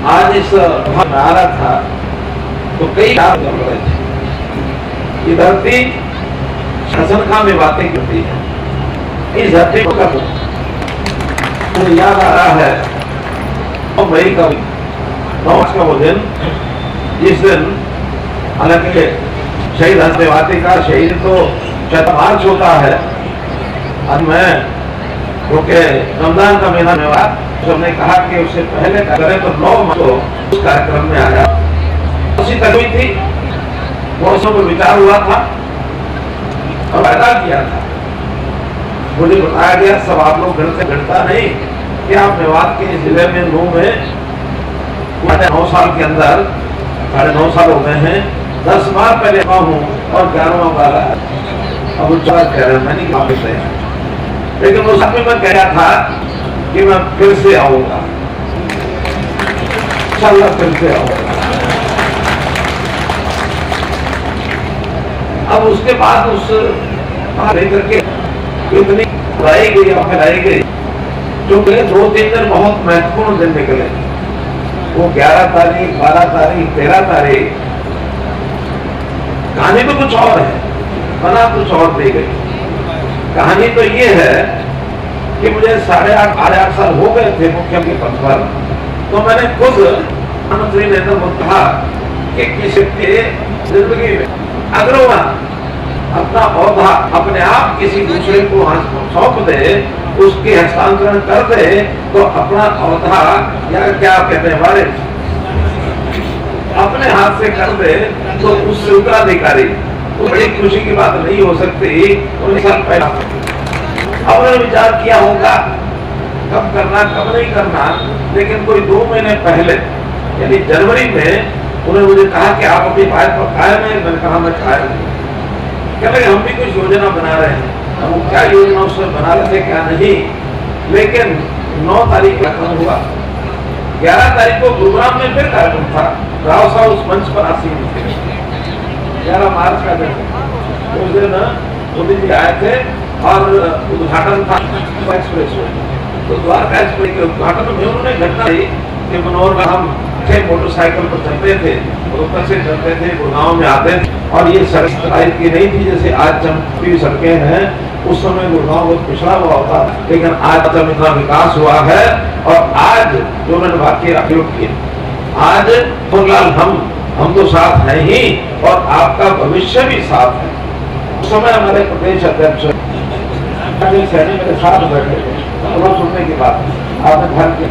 आज इस में आ रहा था तो कई काम कर रहे थे। ये धरती शासन में बातें करती है। इस धरती का मुझे याद आ रहा है और मई का 9 का वो दिन जिस दिन हालांकि शहीद हंसने वाते का शहीद तो 7 मार्च होता है। अब मैं क्योंकि रमजान का महीना में बाद तो हमने कहा कि उससे पहले करें तो 9 मार्च को उस कार्यक्रम में आया। उसी तक हुई थी मौसम पर विचार हुआ था और पैदा किया था। मुझे बताया गया सब आप लोग घर से घटता नहीं कि आप मेवात के जिले में नूह में 9 साल के अंदर 9.5 साल हो गए हैं। 10 बार पहले हूँ और 11वां वाला है। अब उच्चार कह रहे हैं मैं नहीं काफी है, लेकिन उस समय मैं कह रहा था कि मैं फिर से आऊंगा, इंशाअल्लाह फिर से आऊंगा। अब उसके बाद उस लेकर के इतनी लाई गई और फैलाई गई जो 2-3 दिन बहुत महत्वपूर्ण दिन निकले। वो 11 तारीख 12 तारीख 13 तारीख कहानी तो कुछ और है, बना कुछ और दी गई। कहानी तो ये है कि मुझे 8.5 साल हो गए थे मुख्यमंत्री पद पर, तो मैंने खुद प्रधानमंत्री नरेंद्र मोदी कहा कि किसी के जिंदगी में अगर वह अपना पौधा अपने आप किसी दूसरे को सौंप दे, उसके हस्तांतरण कर दे, तो अपना पौधा या क्या कहते हैं हमारे अपने हाथ से कर दे तो उससे उत्तराधिकारी तो बड़ी खुशी की बात नहीं हो सकती। 19 साल पहले अब उन्होंने विचार किया होगा कब करना कब नहीं करना, लेकिन कोई 2 महीने पहले यानी जनवरी में उन्होंने मुझे कहा कि आप अपनी बात पर कायम है। मैंने कहा मैं कायम हूँ। कह रहे हम भी कुछ योजना बना रहे हैं। अब वो क्या योजना उसमें बना रहे थे क्या नहीं, लेकिन 9 तारीख का काम हुआ। 11 तारीख को गुरुग्राम में फिर कार्यक्रम था। राव साहब उस मंच पर आसीन थे। 11 मार्च का दिन उस दिन मोदी जी आए थे और उद्घाटन था एक्सप्रेस वे। तो द्वारका एक्सप्रेस के उद्घाटन में उन्होंने घटना दी कि मनोहर में हम मोटरसाइकिल पर चलते थे, रोहतक से चलते थे, गुड़गांव में आते थे और ये सड़क टाइप की नहीं थी जैसे आज चमकती हुई सड़कें हैं। उस समय गुड़गांव बहुत पिछड़ा हुआ होता, लेकिन आज जब इतना विकास हुआ है और आज जो मैंने वाक्य प्रयोग किए, आज फिलहाल हम तो साथ हैं ही और आपका भविष्य भी साथ है। उस समय हमारे प्रदेश अध्यक्ष सैनी मेरे साथ बैठे थे, सुनने की बात आपने ध्यान किया।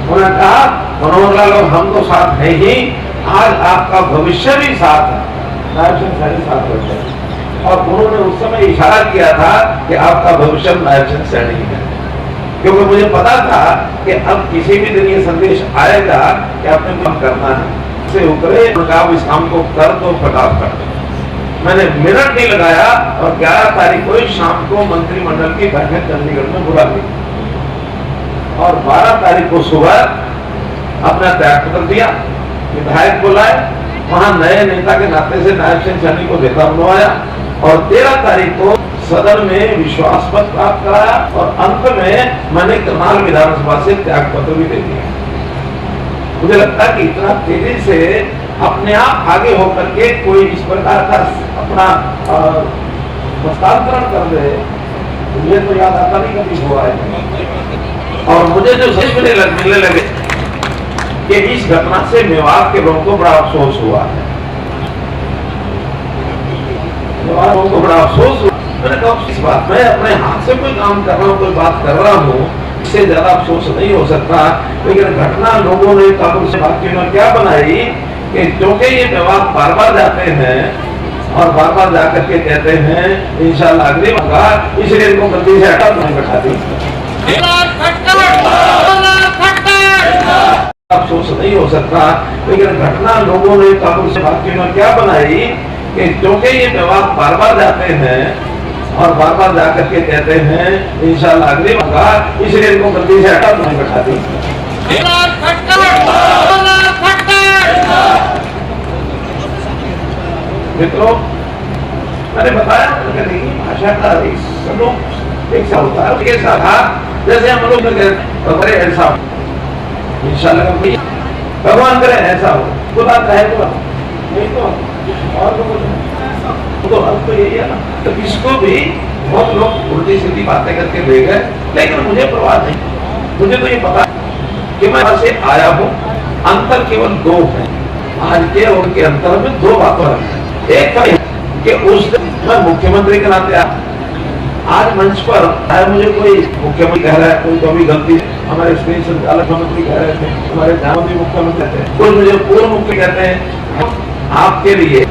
उन्होंने कहा मनोहर लाल हम तो साथ हैं ही, आज आपका भविष्य भी साथ है। नायब सिंह सैनी साथ बैठे और उन्होंने उस समय इशारा किया था कि आपका भविष्य नायब सिंह सैनी है, क्योंकि मुझे पता था कि अब किसी भी दिन ये संदेश आएगा कि आपने काम करना है। से उतरे आप इस काम को कर दो फटाफट। मैंने मिनट नहीं लगाया और 11 तारीख को शाम को मंत्रिमंडल की बैठक चंडीगढ़ में बुला ली और 12 तारीख को सुबह अपना त्याग पत्र दिया, विधायक बुलाए, वहां नए नेता के नाते से नायब सिंह सैनी को नेता बनवाया और 13 तारीख को सदन में विश्वास मत प्राप्त कराया और अंत में मैंने करनाल विधानसभा से त्याग पत्र भी दे दिया। मुझे लगता है कि इतना तेजी से अपने आप आगे होकर के कोई इस प्रकार का अपना हस्तांतरण कर दे, मुझे तो याद आता नहीं कभी हुआ है। और मुझे जो सच मिलने लगे कि इस घटना से मेवात के लोगों को बड़ा अफसोस हुआ है। मेवात लोगों को बड़ा अफसोस हुआ। मैंने कहा इस बात में अपने हाथ से कोई काम कर रहा हूँ, कोई बात कर रहा हूँ, इससे ज्यादा अफसोस नहीं हो सकता। लेकिन घटना लोगों ने काबू से बातचीत में क्या बनाई कि क्योंकि ये मेवात बार बार जाते हैं और बार बार जाकर के कहते हैं इंशाअल्लाह अगली बार, इसलिए इनको गलती से हटा नहीं बैठा दी। अफसोस नहीं हो सकता। लेकिन घटना लोगों ने काबू से बातचीत में क्या बनाई कि क्योंकि ये मेवात बार बार जाते हैं और बार बार जाकर के कहते हैं इंशाअल्लाह अगली बार, इसलिए इनको गलती से हटा नहीं बैठा दी। मित्रों, मैंने बताया भाषा का एक सा होता है, ऐसा था जैसे हम लोग ऐसा इंशाअल्लाह भगवान करे ऐसा हो, खुदा चाहे तो नहीं तो और तो अब तो यही है ना। तो इसको भी बहुत लोग उल्टी सीधी बातें करके ले गए, लेकिन मुझे परवाह नहीं। मुझे तो ये पता कि मैं वहां से आया हूँ, अंतर केवल दो है आज के और उनके अंतर में, दो बातों है। एक है कि उस दिन मैं मुख्यमंत्री के नाते आया, आज मंच पर चाहे मुझे कोई मुख्यमंत्री कह रहा है, कोई तो भी गलती, हमारे स्क्रीन संचालक मंत्री कह रहे थे, हमारे भी मुख्यमंत्री कहते हैं, कुछ मुझे पूर्व मुख्य कहते हैं, आपके लिए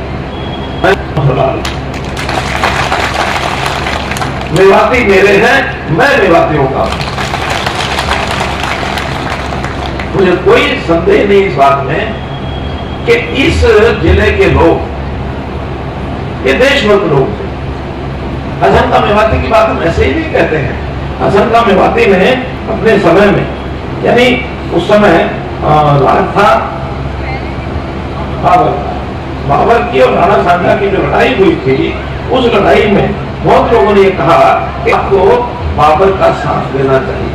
मेवाती मेरे हैं, मैं मेवातियों का। मुझे कोई संदेह नहीं इस बात में कि इस जिले के लोग ये देशभक्त लोग थे। असम का मेवाती की बात हम ऐसे ही नहीं कहते हैं। असम का मेवाती ने अपने समय में, यानी उस समय राज था बाबर की और राणा सांगा की जो लड़ाई हुई थी, उस लड़ाई में बहुत लोगों ने ये कहा कि आपको बाबर का साथ देना चाहिए,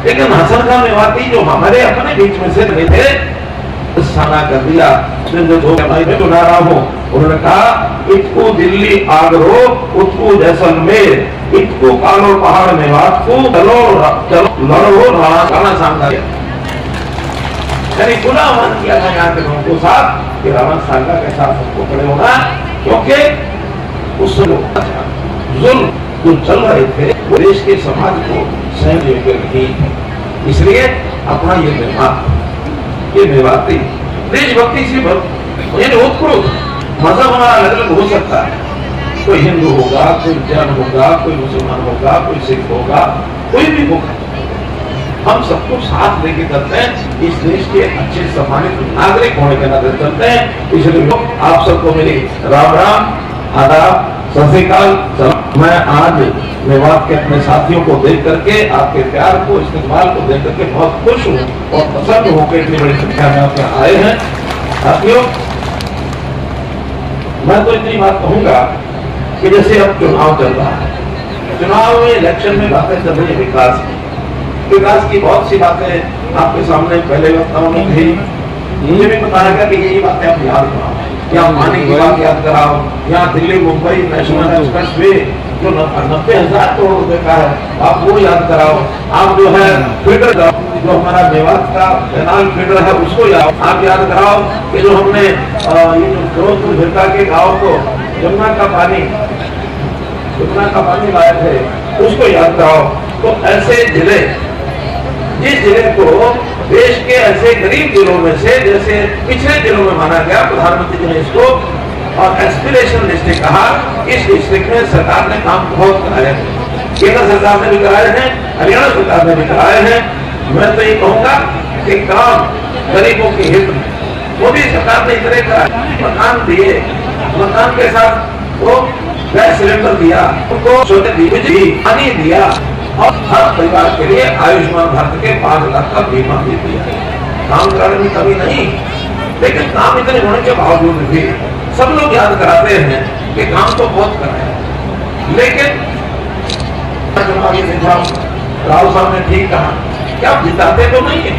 लेकिन हसन खां मेवाती जो हमारे अपने बीच में से रहे थे, साना कर दिया। मैं सुना रहा हूँ, उन्होंने कहा इतको दिल्ली आगरो, उत्को जैसलमेर, इतको कालो पहाड़ मेवात को चलो लड़ो राणा सांगा। यानी खुला मन किया था यहाँ के लोगों को साथ कि राणा सांगा के साथ सबको खड़े होना, क्योंकि उस जुल्म जो चल रहे थे वो देश के समाज को सहन योग्य नहीं, इसलिए अपना ये मेवाती देशभक्ति से उत्प्रोत मजहब हमारा अलग अलग हो सकता है, कोई हिंदू होगा, कोई जैन होगा, कोई मुसलमान होगा, कोई सिख होगा, कोई भी होगा, हम सबको साथ लेके चलते हैं, इस देश के अच्छे सम्मानित नागरिक होने के नाते चलते हैं। इसलिए आप सबको मेरी राम राम, आदाब, सत श्री अकाल। मैं आज मेवात के अपने साथियों को देख करके, आपके प्यार को, इस्तेमाल को देख करके बहुत खुश हूँ और प्रसन्न होकर इतनी बड़ी संख्या में आप यहाँ आए हैं। साथियों, मैं तो इतनी बात कहूंगा कि जैसे अब चुनाव चल रहा है, चुनाव में, इलेक्शन में बातें चल रही है विकास की बहुत सी बातें आपके सामने पहले वक्ताओं ने कही। मुझे भी पता है कि यही बातें आप याद कराओ, यहाँ पानी की बात याद कराओ, यहाँ Delhi Mumbai national express way जो 90,000 करोड़ रुपए का है, आप वो याद कराओ। आप जो है फीडर जो हमारा मेवात का कैनाल फीडर है उसको आप याद कराओ कि जो हमने ये जो फिरोजपुर भिरका के गाँव को यमुना का पानी लाए थे उसको याद कराओ। तो ऐसे जिले, जिस जिले को देश के ऐसे गरीब जिलों में से, जैसे पिछले जिलों में माना गया, प्रधानमंत्री जी ने इसको और एस्पिरेशन डिस्ट्रिक्ट कहा, इस डिस्ट्रिक्ट में सरकार ने काम बहुत कराए हैं, केंद्र सरकार ने भी कराए हैं, हरियाणा सरकार ने भी कराए हैं। मैं तो ये कहूंगा कि काम गरीबों के हित में मोदी सरकार ने इतने कराए, मकान दिए, मकान के साथ वो गैस सिलेंडर दिया, उनको छोटे बिजली पानी दिया और हर परिवार के लिए आयुष्मान भारत के 5 लाख का बीमा भी दिया। काम कराने में कमी नहीं, लेकिन काम इतने होने के बावजूद भी सब लोग याद कराते हैं कि काम तो बहुत कराया, लेकिन राहुल साहब ने ठीक कहा कि आप जिताते तो नहीं है,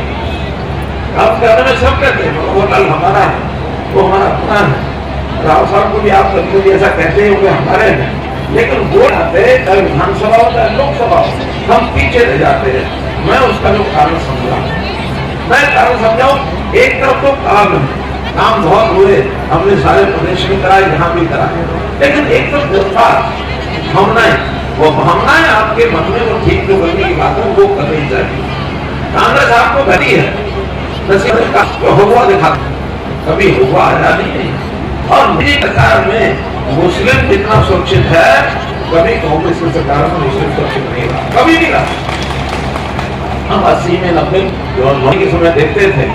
काम करने में सब कहते हैं वो कल हमारा है, वो हमारा अपना है। राहुल साहब को भी आप कभी ऐसा कहते हैं कि हमारे हैं, लेकिन वोट आते चाहे विधानसभा हो चाहे लोकसभा हो, हम पीछे रह जाते हैं। मैं उसका जो कारण समझाऊं, एक तरफ तो काम बहुत हुए, हमने सारे प्रदेश में कराए, यहाँ भी कराए, लेकिन एक तरफ जज्बात भावनाएं आपके मन में वो ठीक जो करने की बात है वो करनी चाहिए। कांग्रेस आपको घटी है, हुआ दिखा, कभी हुआ आया नहीं, और मेरी सरकार में मुस्लिम जितना सुरक्षित है, कभी कांग्रेस की सरकार में मुस्लिम सुरक्षित नहीं रहा, कभी नहीं रहा। हम 80 में 90 के समय देखते थे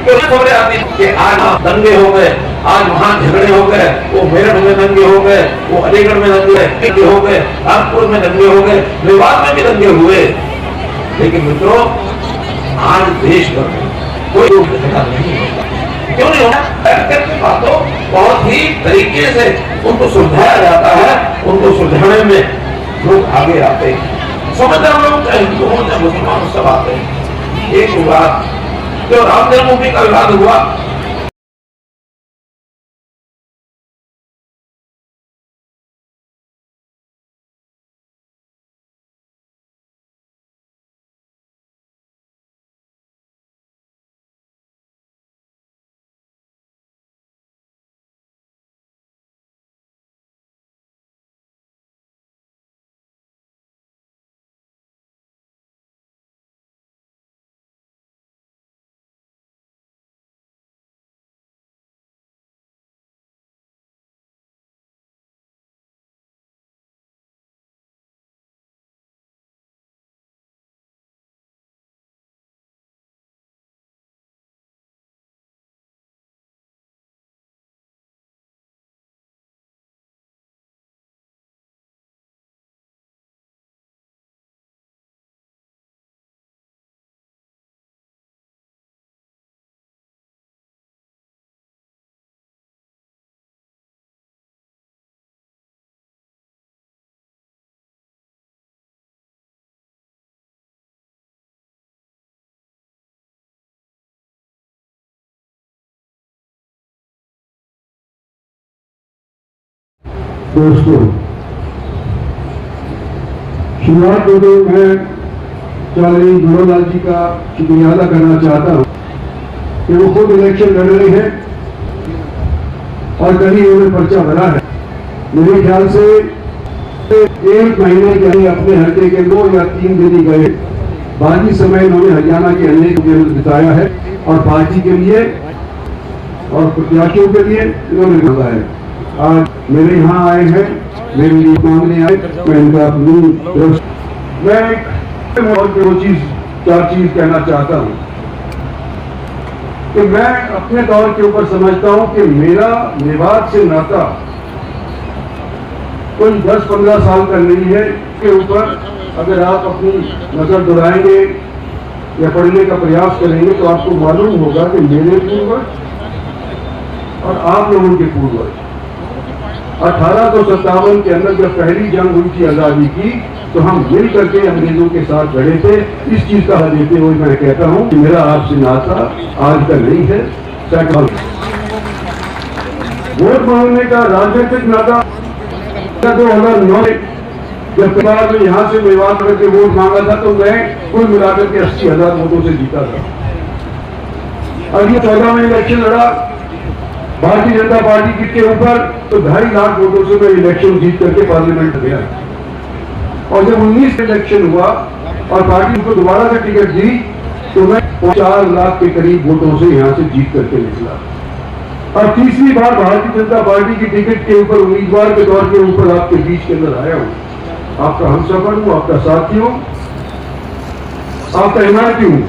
खबरें आती कि आज दंगे हो गए, आज वहां झगड़े हो गए, वो मेरठ में दंगे हो गए, वो अलीगढ़ में दंगे हो गए, कानपुर में दंगे हो गए, मेवात में भी दंगे हुए। लेकिन मित्रों, आज देश भर में कोई झगड़ा नहीं होता। क्यों नहीं होता? बातों बहुत ही तरीके से उनको सुलझाया जाता है, उनको सुलझाने में लोग आगे आते हैं। समझदार लोग चाहे हिंदू हो चाहे मुसलमान सब आते हैं। एक बात जो राम जन्मभूमि का विवाद हुआ, दोस्तों, शुरुआत में तो मैं चौधरी गुरुलाल जी का शुक्रिया अदा करना चाहता हूँ कि वो खुद इलेक्शन लड़ रहे हैं और कभी उन्होंने पर्चा भरा है। मेरे ख्याल से 1 महीने के लिए अपने हल्के के 2 या 3 दिन ही गए, बाकी समय इन्होंने हरियाणा के अनेक बिताया है और पार्टी के लिए और प्रत्याशियों के लिए इन्होंने मांगा है। आज मेरे यहाँ आए हैं, मेरे लिए मांगने आए, मैं इनका मैं और 4 चीज कहना चाहता हूँ कि मैं अपने दौर के ऊपर समझता हूँ कि मेरा मेवात से नाता कोई 10-15 साल का नहीं है। के ऊपर अगर आप अपनी नजर दौड़ाएंगे या पढ़ने का प्रयास करेंगे तो आपको मालूम होगा कि मेरे पूर्वज और आप लोगों के पूर्वज 1857 के अंदर जब पहली जंग हुई थी आजादी की, तो हम मिल करके अंग्रेजों के साथ लड़े थे। इस चीज का देते हुए मैं कहता हूं कि मेरा आपसे नाता आज का नहीं है। वोट मांगने का राजनीतिक नाता 2009 जब बाद में यहां से मेवात करके वोट मांगा था तो मैं कुल मिलाकर के 80,000 वोटों से जीता था। और ये 14 में इलेक्शन लड़ा भारतीय जनता पार्टी के ऊपर, तो 2.5 लाख वोटों से मैं इलेक्शन जीत करके पार्लियामेंट गया। और जब 19 इलेक्शन हुआ और पार्टी को दोबारा से टिकट दी तो मैं 4 लाख के करीब वोटों से यहां से जीत करके निकला। और तीसरी बार भारतीय जनता पार्टी की टिकट के ऊपर उम्मीदवार के तौर के ऊपर आपके बीच के अंदर आया हूं। आपका हमसफर हूं, आपका साथी हूं, आपका हिमायती हूं।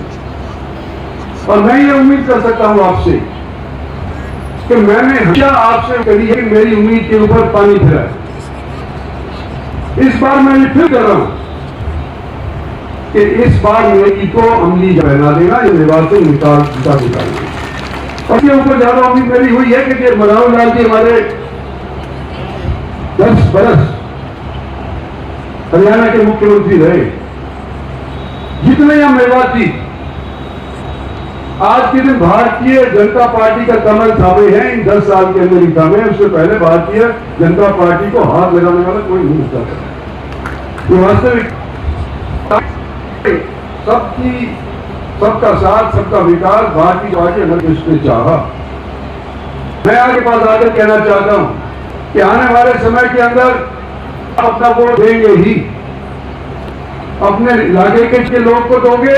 और मैं ये उम्मीद कर सकता हूं आपसे कि मैंने हमेशा आपसे कही है कि मेरी उम्मीद के ऊपर पानी फिरा है। इस बार मैं ये फिर कर रहा हूं कि इस बार मेरी को अमली बना देना, ये मेवात से निकालना। और के ऊपर ज्यादा उम्मीद मेरी हुई है कि मनोहर लाल जी हमारे 10 बरस हरियाणा के मुख्यमंत्री रहे। जितने हम मेवाती आज के दिन भारतीय जनता पार्टी का कमल थामे हैं, इन 10 साल के अंदर ही थामे। उससे पहले भारतीय जनता पार्टी को हाथ लगाने वाला कोई नहीं होता था। तो वास्तविक सबका साथ, सबका विकास भारतीय पार्टी ने चाहा। मैं आपके पास आकर कहना चाहता हूं कि आने वाले समय के अंदर आप अपना वोट देंगे ही, अपने इलाके के लोग को दोगे,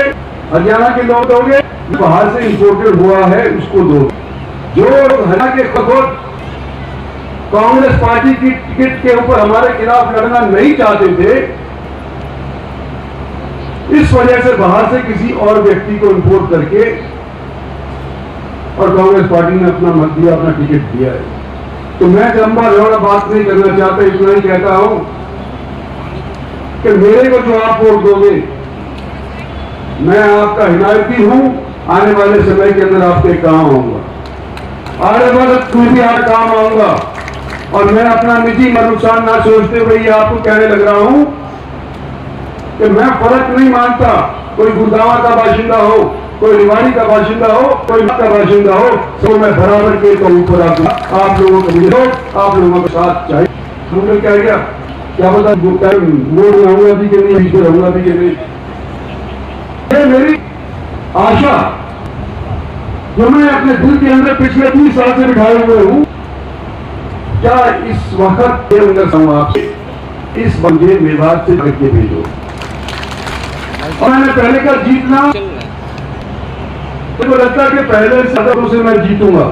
हरियाणा के लोग दोगे, बाहर से इंपोर्टेड हुआ है उसको दो। जो हरियाणा के खुद कांग्रेस पार्टी की टिकट के ऊपर हमारे खिलाफ लड़ना नहीं चाहते थे, इस वजह से बाहर से किसी और व्यक्ति को इंपोर्ट करके और कांग्रेस पार्टी ने अपना मत दिया, अपना टिकट दिया है। तो मैं लंबा चौड़ा बात नहीं करना चाहता, इतना ही कहता हूं कि मेरे को जो आप वोट दोगे, मैं आपका हिमायती हूं। आने वाले समय के अंदर आपके काम आऊंगा, आने वाले कोई भी आप काम आऊंगा। और मैं अपना निजी नुकसान ना सोचते हुए ये आपको कहने लग रहा हूं कि मैं फर्क नहीं मानता कोई गुड़गांव का बाशिंदा हो, कोई निवाड़ी का बाशिंदा हो, कोई का बाशिंदा हो, तो मैं बराबर के तो ऊपर आऊंगा। आप लोगों को मिलो, आप लोगों के साथ चाहिए। हमने क्या किया, क्या पता मोड़ में रहूंगा भी कि नहीं, बीच में रहूंगा भी कि नहीं। ये मेरी आशा जो मैं अपने दिल के अंदर पिछले 30 साल से बिठाए हुए हूं, क्या इस वक्त के अंदर समाप्त इस बंदे मेवात से करके भेजो। और मैंने पहले का जीतना मुझे लगता है कि पहले सदरों से मैं जीतूंगा,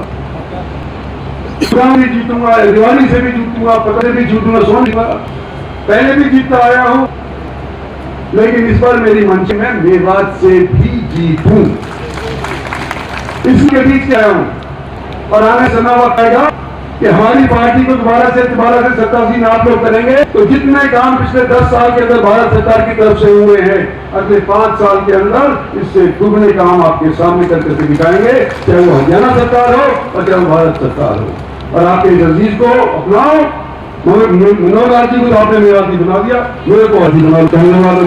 भी जीतूंगा, दिवाली से भी जीतूंगा, पता से भी जीतूंगा, सोन पहले भी जीतता आया हूं, लेकिन इस बार मेरी मंच में मेवात से भी जीतूं, इसके बीच आया हूं। और आने समय वक्त आएगा कि हमारी पार्टी को दोबारा से सत्तासीन आप लोग करेंगे, तो जितने काम पिछले 10 साल के अंदर भारत सरकार की तरफ से हुए हैं, अगले 5 साल के अंदर इससे दुगने काम आपके सामने करके दिखाएंगे, चाहे वो हरियाणा सरकार हो और चाहे वो भारत सरकार हो। और आपके इस अजीज को अपनाओ। मनोहर लाल जी को आपने मेवाती बना दिया, मेरे को अभी बना। धन्यवाद।